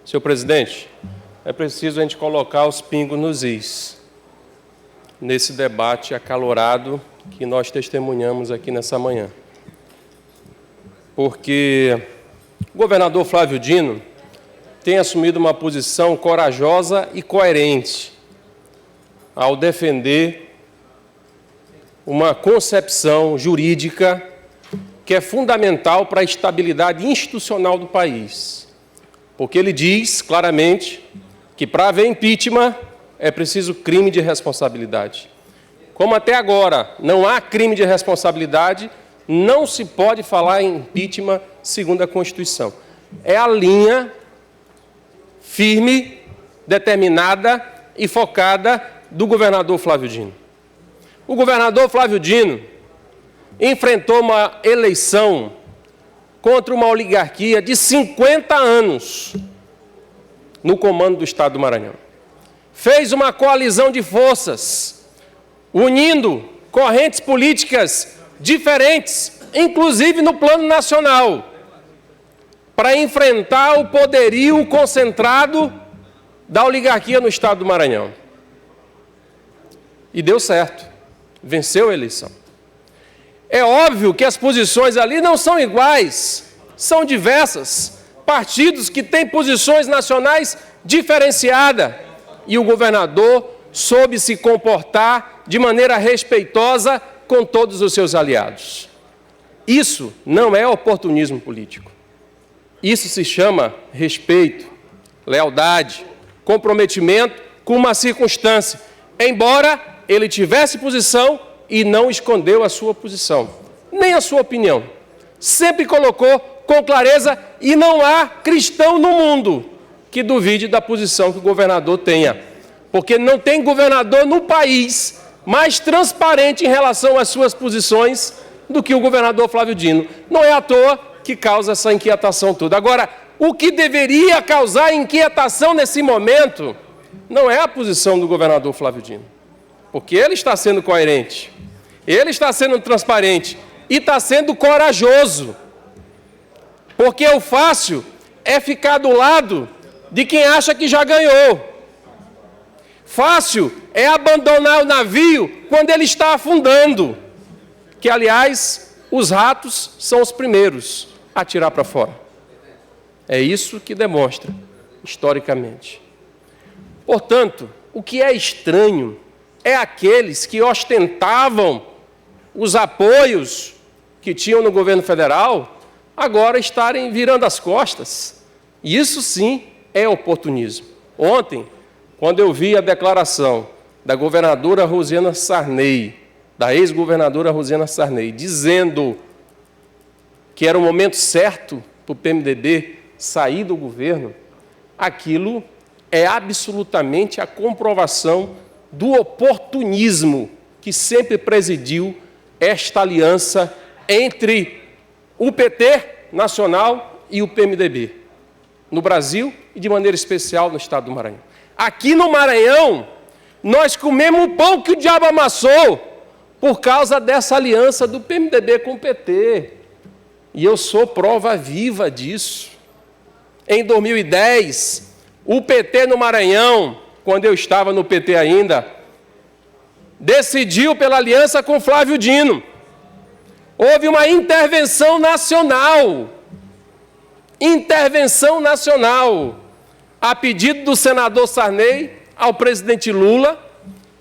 Senhor presidente, é preciso a gente colocar os pingos nos is nesse debate acalorado que nós testemunhamos aqui nessa manhã. Porque o governador Flávio Dino tem assumido uma posição corajosa e coerente ao defender uma concepção jurídica que é fundamental para a estabilidade institucional do país. Porque ele diz claramente que para haver impeachment é preciso crime de responsabilidade. Como até agora não há crime de responsabilidade, não se pode falar em impeachment segundo a Constituição. É a linha firme, determinada e focada do governador Flávio Dino. O governador Flávio Dino enfrentou uma eleição contra uma oligarquia de 50 anos no comando do Estado do Maranhão. Fez uma coalizão de forças, unindo correntes políticas diferentes, inclusive no plano nacional, para enfrentar o poderio concentrado da oligarquia no Estado do Maranhão. E deu certo, venceu a eleição. É óbvio que as posições ali não são iguais, são diversas, partidos que têm posições nacionais diferenciadas, e o governador soube se comportar de maneira respeitosa com todos os seus aliados. Isso não é oportunismo político. Isso se chama respeito, lealdade, comprometimento com uma circunstância, embora ele tivesse posição e não escondeu a sua posição, nem a sua opinião. Sempre colocou com clareza, e não há cristão no mundo que duvide da posição que o governador tenha, porque não tem governador no país mais transparente em relação às suas posições do que o governador Flávio Dino. Não é à toa que causa essa inquietação toda. Agora, o que deveria causar inquietação nesse momento não é a posição do governador Flávio Dino, porque ele está sendo coerente, ele está sendo transparente e está sendo corajoso, porque o fácil é ficar do lado de quem acha que já ganhou. Fácil é abandonar o navio quando ele está afundando, que, aliás, os ratos são os primeiros a tirar para fora. É isso que demonstra, historicamente. Portanto, o que é estranho é aqueles que ostentavam os apoios que tinham no governo federal agora estarem virando as costas. Isso sim é oportunismo. Ontem, quando eu vi a declaração da governadora Rosiana Sarney, da ex-governadora Rosiana Sarney, dizendo que era o momento certo para o PMDB sair do governo, aquilo é absolutamente a comprovação do oportunismo que sempre presidiu esta aliança entre o PT nacional e o PMDB, no Brasil e, de maneira especial, no Estado do Maranhão. Aqui no Maranhão, nós comemos o pão que o diabo amassou por causa dessa aliança do PMDB com o PT. E eu sou prova viva disso. Em 2010, o PT no Maranhão, quando eu estava no PT ainda, decidiu pela aliança com Flávio Dino. Houve uma intervenção nacional, a pedido do senador Sarney ao presidente Lula,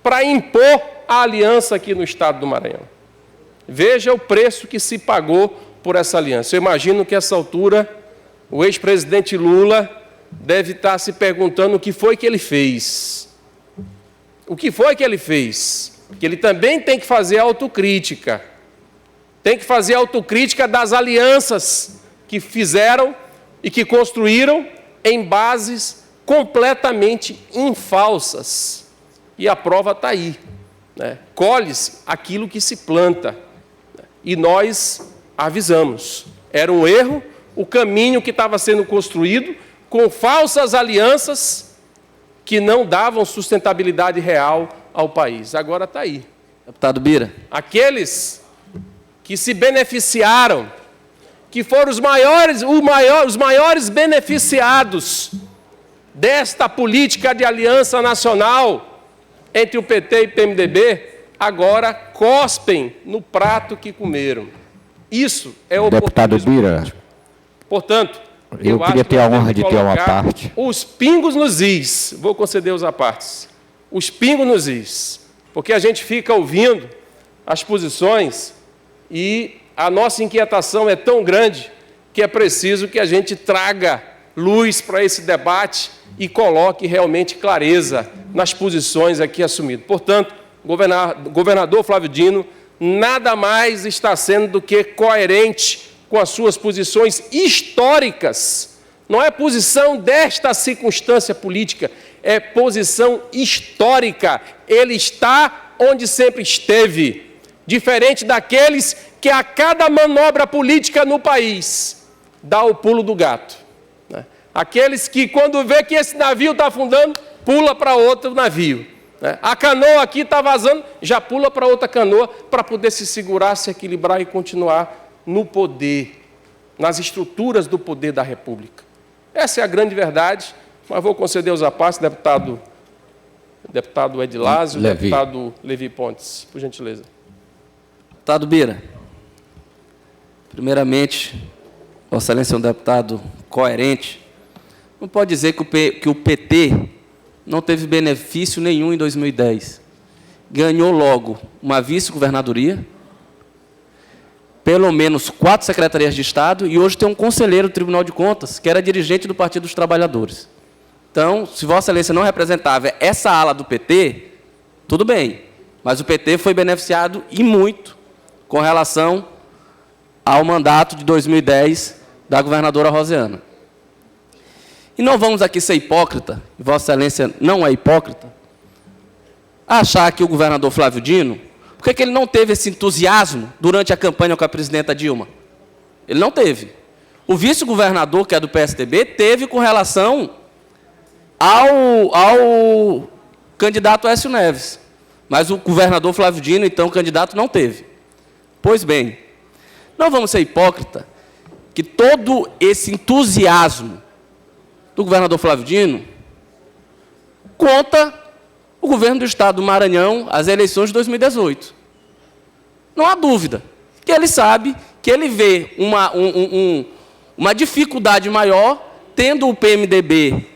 para impor a aliança aqui no Estado do Maranhão. Veja o preço que se pagou por essa aliança. Eu imagino que, a essa altura, o ex-presidente Lula deve estar se perguntando o que foi que ele fez. O que foi que ele fez? Porque ele também tem que fazer autocrítica. Tem que fazer autocrítica das alianças que fizeram e que construíram em bases completamente infalsas. E a prova está aí, né? Colhe-se aquilo que se planta. E nós avisamos. Era um erro o caminho que estava sendo construído com falsas alianças que não davam sustentabilidade real ao país. Agora está aí. Deputado Bira. Aqueles que se beneficiaram, que foram os maiores beneficiados desta política de aliança nacional entre o PT e o PMDB, agora cospem no prato que comeram. Isso é o Deputado Bira, portanto, eu queria ter a honra de ter uma parte. Os pingos nos is, vou conceder os apartes. Os pingos nos is, porque a gente fica ouvindo as posições e a nossa inquietação é tão grande que é preciso que a gente traga luz para esse debate e coloque realmente clareza nas posições aqui assumidas. Portanto, governador Flávio Dino nada mais está sendo do que coerente com as suas posições históricas. Não é posição desta circunstância política, é posição histórica. Ele está onde sempre esteve, diferente daqueles que a cada manobra política no país dá o pulo do gato. Aqueles que, quando vê que esse navio está afundando, pula para outro navio. A canoa aqui está vazando, já pula para outra canoa para poder se segurar, se equilibrar e continuar no poder, nas estruturas do poder da República. Essa é a grande verdade, mas vou conceder os apartes, deputado Edilásio, deputado Levi Pontes, por gentileza. Deputado Bira, primeiramente, Vossa Excelência é um deputado coerente. Não pode dizer que o PT não teve benefício nenhum em 2010. Ganhou logo uma vice-governadoria, pelo menos 4 secretarias de Estado, e hoje tem um conselheiro do Tribunal de Contas, que era dirigente do Partido dos Trabalhadores. Então, se Vossa Excelência não representava essa ala do PT, tudo bem, mas o PT foi beneficiado e muito com relação ao mandato de 2010 da governadora Rosiana. E não vamos aqui ser hipócrita, e Vossa Excelência não é hipócrita, achar que o governador Flávio Dino, por que ele não teve esse entusiasmo durante a campanha com a presidenta Dilma? Ele não teve. O vice-governador, que é do PSDB, teve com relação ao candidato Aécio Neves. Mas o governador Flávio Dino, então, o candidato, não teve. Pois bem, não vamos ser hipócrita que todo esse entusiasmo do governador Flávio Dino conta o governo do Estado do Maranhão às eleições de 2018. Não há dúvida que ele sabe que ele vê uma dificuldade maior tendo o PMDB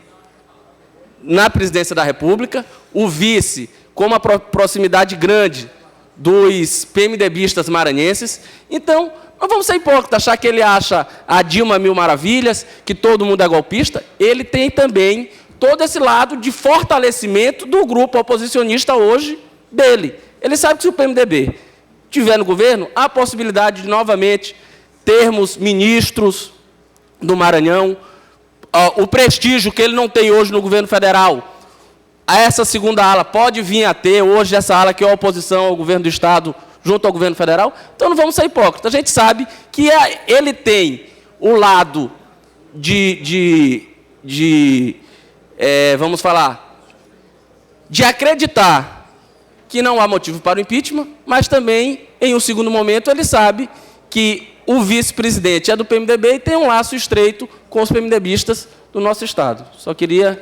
na presidência da República, o vice com uma proximidade grande dos PMDBistas maranhenses. Então, não vamos ser hipócritas, achar que ele acha a Dilma mil maravilhas, que todo mundo é golpista. Ele tem também todo esse lado de fortalecimento do grupo oposicionista hoje dele. Ele sabe que se o PMDB estiver no governo, há a possibilidade de, novamente, termos ministros do Maranhão, o prestígio que ele não tem hoje no governo federal. Essa segunda ala pode vir a ter hoje essa ala que é a oposição ao governo do Estado junto ao governo federal. Então, não vamos ser hipócritas. A gente sabe que ele tem o lado vamos falar, de acreditar que não há motivo para o impeachment, mas também, em um segundo momento, ele sabe que o vice-presidente é do PMDB e tem um laço estreito com os PMDBistas do nosso Estado. Só queria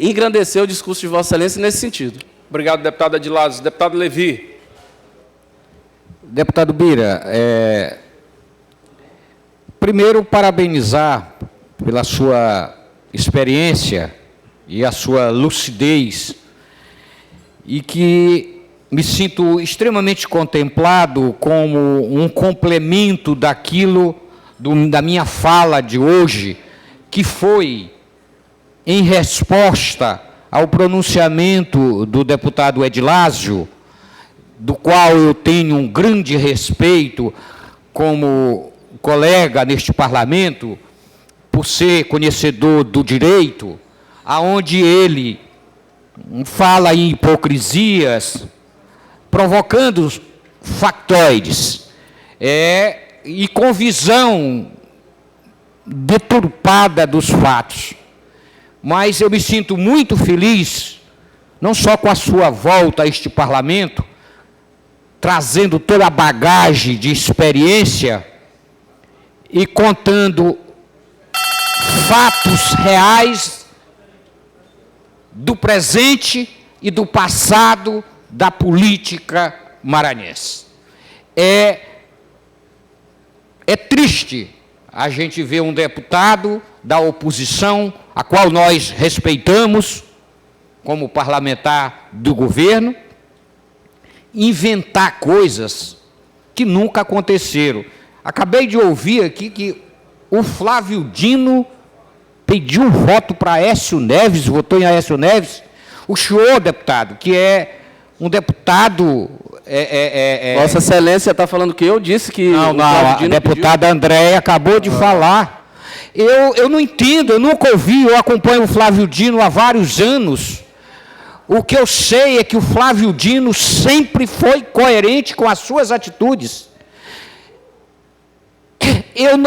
engrandecer o discurso de Vossa Excelência nesse sentido. Obrigado, deputado Edilásio. Deputado Levi. Deputado Bira, primeiro, parabenizar pela sua experiência e a sua lucidez, e que me sinto extremamente contemplado como um complemento daquilo, da minha fala de hoje, que foi em resposta ao pronunciamento do deputado Edilásio, do qual eu tenho um grande respeito como colega neste parlamento, por ser conhecedor do direito, aonde ele fala em hipocrisias, provocando factoides, e com visão deturpada dos fatos. Mas eu me sinto muito feliz, não só com a sua volta a este parlamento, trazendo toda a bagagem de experiência e contando fatos reais do presente e do passado da política maranhense. É triste a gente ver um deputado da oposição, a qual nós respeitamos como parlamentar do governo, inventar coisas que nunca aconteceram. Acabei de ouvir aqui que o Flávio Dino pediu voto para Aécio Neves, votou em Aécio Neves. O senhor, deputado, que é um deputado... Vossa Excelência está falando que eu disse que... Não, a deputada Andréia acabou de falar. Eu não entendo, eu nunca ouvi, eu acompanho o Flávio Dino há vários anos. O que eu sei é que o Flávio Dino sempre foi coerente com as suas atitudes.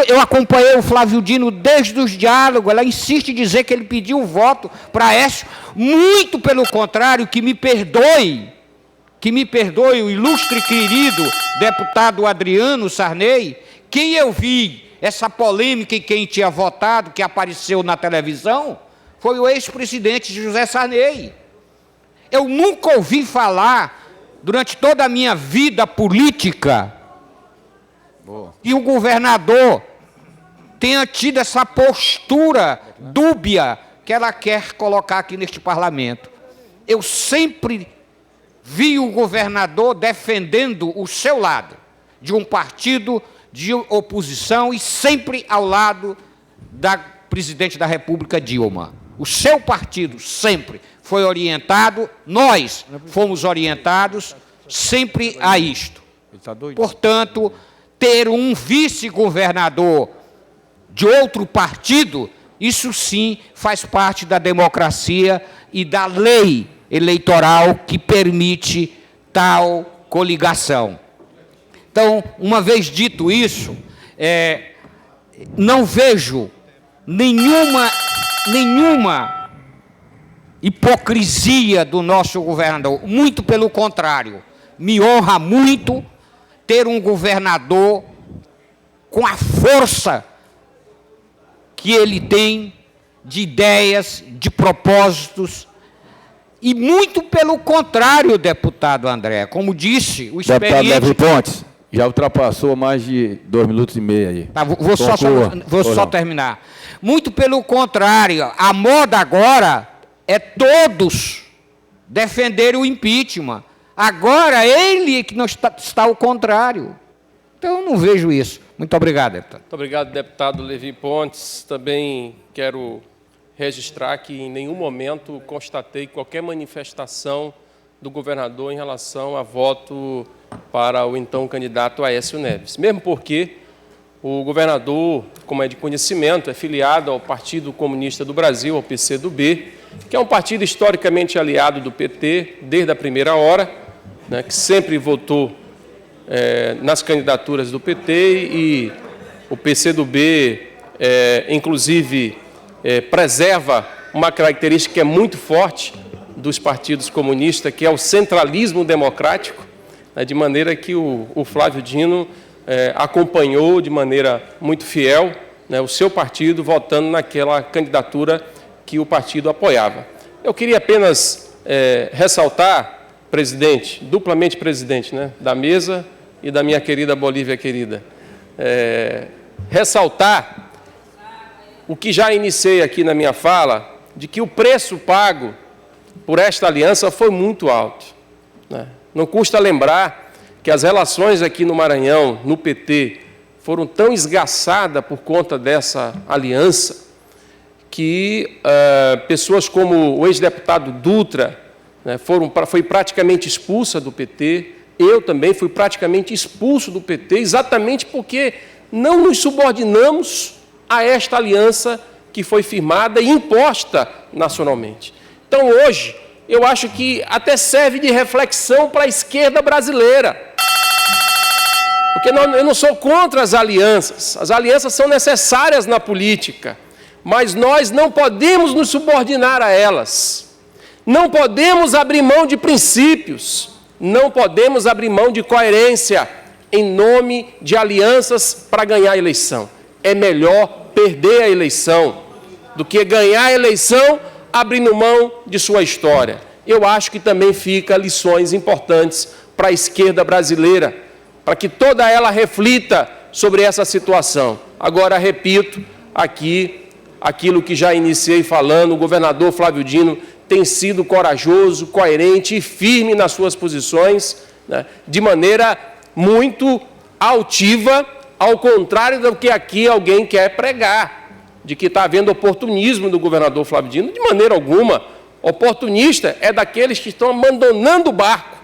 Eu acompanhei o Flávio Dino desde os diálogos, ela insiste em dizer que ele pediu o voto para Aécio, muito pelo contrário, que me perdoe o ilustre e querido deputado Adriano Sarney, quem eu vi essa polêmica e quem tinha votado, que apareceu na televisão, foi o ex-presidente José Sarney. Eu nunca ouvi falar, durante toda a minha vida política, que o governador tenha tido essa postura dúbia que ela quer colocar aqui neste parlamento. Eu sempre vi o governador defendendo o seu lado, de um partido de oposição e sempre ao lado da presidente da República, Dilma. O seu partido sempre foi orientado, nós fomos orientados sempre a isto. Portanto, ter um vice-governador de outro partido, isso sim faz parte da democracia e da lei eleitoral que permite tal coligação. Então, uma vez dito isso, não vejo nenhuma hipocrisia do nosso governador, muito pelo contrário, me honra muito ter um governador com a força que ele tem de ideias, de propósitos, e muito pelo contrário, deputado André, como disse o experiente... Deputado Levi Pontes, já ultrapassou mais de 2 minutos e meio aí. Tá, vou só terminar. Muito pelo contrário, a moda agora é todos defenderem o impeachment. Agora ele que não está ao contrário. Então eu não vejo isso. Muito obrigado, deputado. Muito obrigado, deputado Levi Pontes. Também quero registrar que em nenhum momento constatei qualquer manifestação do governador em relação a voto para o então candidato Aécio Neves. Mesmo porque o governador, como é de conhecimento, é filiado ao Partido Comunista do Brasil, ao PCdoB, que é um partido historicamente aliado do PT desde a primeira hora, né, que sempre votou nas candidaturas do PT, e o PCdoB, inclusive, preserva uma característica que é muito forte dos partidos comunistas, que é o centralismo democrático, né, de maneira que o Flávio Dino acompanhou de maneira muito fiel, né, o seu partido votando naquela candidatura que o partido apoiava. Eu queria apenas ressaltar, presidente, duplamente presidente, né, da mesa e da minha querida Bolívia querida, ressaltar o que já iniciei aqui na minha fala, de que o preço pago por esta aliança foi muito alto, né? Não custa lembrar que as relações aqui no Maranhão, no PT, foram tão esgaçadas por conta dessa aliança, que pessoas como o ex-deputado Dutra, né, foi praticamente expulsa do PT, eu também fui praticamente expulso do PT, exatamente porque não nos subordinamos a esta aliança que foi firmada e imposta nacionalmente. Então, hoje, eu acho que até serve de reflexão para a esquerda brasileira. Porque eu não sou contra as alianças são necessárias na política, mas nós não podemos nos subordinar a elas. Não podemos abrir mão de princípios, não podemos abrir mão de coerência em nome de alianças para ganhar a eleição. É melhor perder a eleição do que ganhar a eleição abrindo mão de sua história. Eu acho que também fica lições importantes para a esquerda brasileira, para que toda ela reflita sobre essa situação. Agora, repito aqui aquilo que já iniciei falando, o governador Flávio Dino tem sido corajoso, coerente e firme nas suas posições, né, de maneira muito altiva, ao contrário do que aqui alguém quer pregar, de que está havendo oportunismo do governador Flávio Dino. De maneira alguma. Oportunista é daqueles que estão abandonando o barco,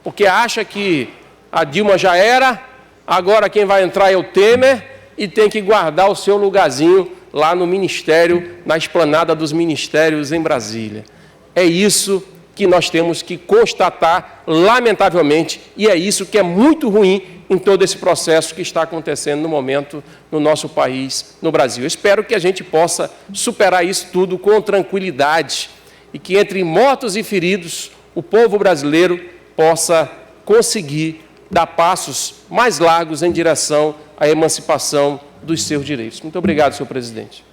porque acha que a Dilma já era, agora quem vai entrar é o Temer e tem que guardar o seu lugarzinho lá no ministério, na esplanada dos ministérios em Brasília. É isso que nós temos que constatar, lamentavelmente, e é isso que é muito ruim em todo esse processo que está acontecendo no momento no nosso país, no Brasil. Eu espero que a gente possa superar isso tudo com tranquilidade e que entre mortos e feridos o povo brasileiro possa conseguir dar passos mais largos em direção à emancipação dos seus direitos. Muito obrigado, senhor presidente.